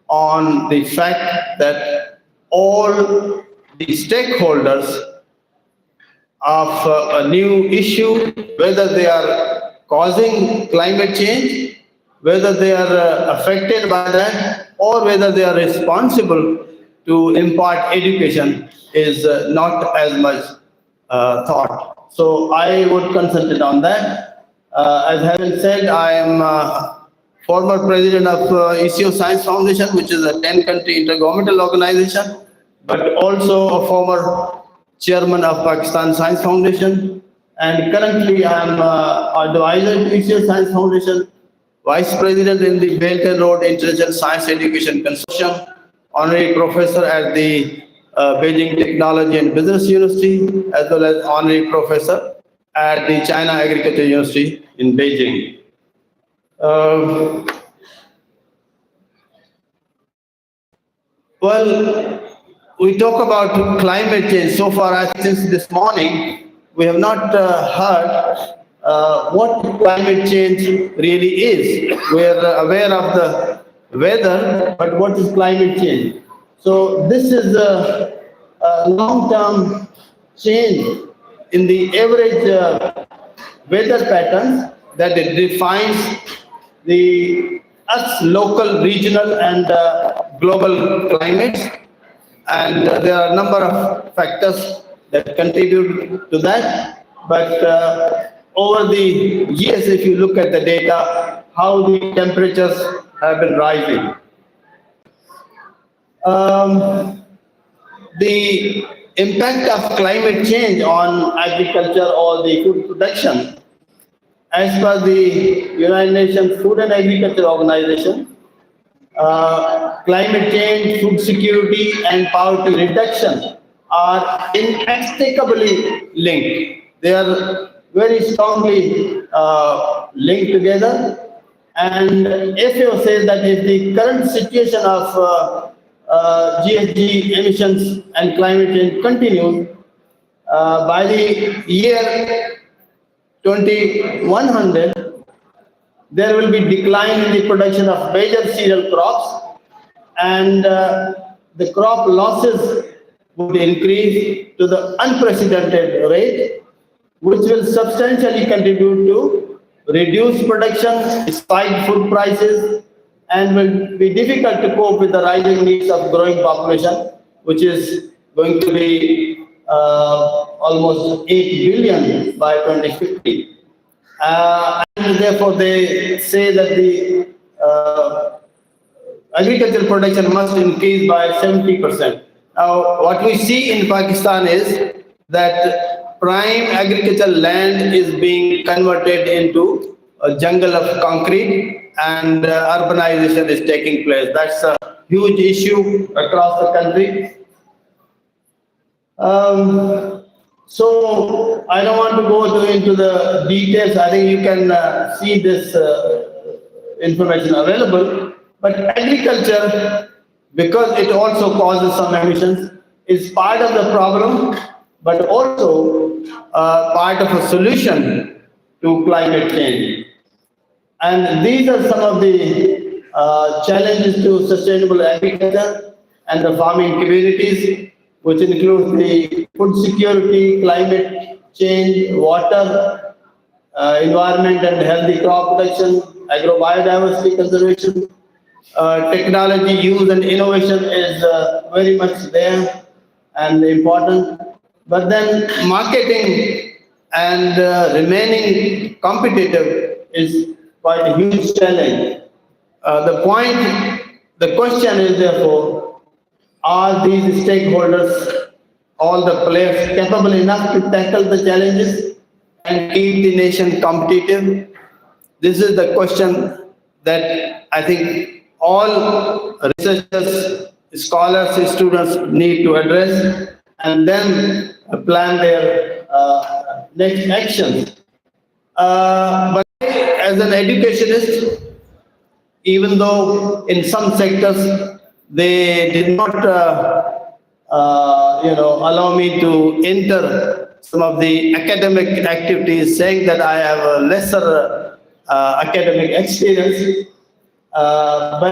on the fact that all the stakeholders of a new issue, whether they are causing climate change, whether they are affected by that, or whether they are responsible to impart education, is not as much thought. So I would concentrate on that. As having said, I am former president of ECO Science Foundation, which is a 10-country intergovernmental organization, but also a former chairman of Pakistan Science Foundation. And currently I am advisor to ECO Science Foundation, vice president in the Belt and Road International Science Education Consortium, honorary professor at the Beijing Technology and Business University, as well as honorary professor at the China Agriculture University in Beijing. Well, we talk about climate change. So far, since this morning, we have not heard what climate change really is. We are aware of the weather, but what is climate change? So this is a long-term change in the average weather patterns that it defines the local, regional, and global climates. And there are a number of factors that contribute to that. But over the years, if you look at the data, how the temperatures have been rising. The impact of climate change on agriculture or the food production, as per the United Nations Food and Agriculture Organization, climate change, food security, and poverty reduction are inextricably linked. They are very strongly linked together. And FAO says that if the current situation of GHG emissions and climate change continues, by the year 2100, there will be decline in the production of major cereal crops, and the crop losses would increase to the unprecedented rate, which will substantially contribute to reduced production, spike food prices, and will be difficult to cope with the rising needs of growing population, which is going to be almost 8 billion by 2050. And therefore, they say that the agricultural production must increase by 70%. Now, what we see in Pakistan is that prime agricultural land is being converted into a jungle of concrete, and urbanization is taking place. That's a huge issue across the country. So I don't want to go into the details. I think you can see this information available. But agriculture, because it also causes some emissions, is part of the problem, but also part of a solution to climate change. And these are some of the challenges to sustainable agriculture and the farming communities, which includes the food security, climate change, water, environment and healthy crop production, agrobiodiversity conservation. Technology use and innovation is very much there and important. But then marketing and remaining competitive is quite a huge challenge. The question is therefore, are these stakeholders, all the players, capable enough to tackle the challenges and keep the nation competitive? This is the question that I think all researchers, scholars, students need to address, and then plan their next actions. But as an educationist, even though in some sectors they did not allow me to enter some of the academic activities, saying that I have a lesser academic experience, but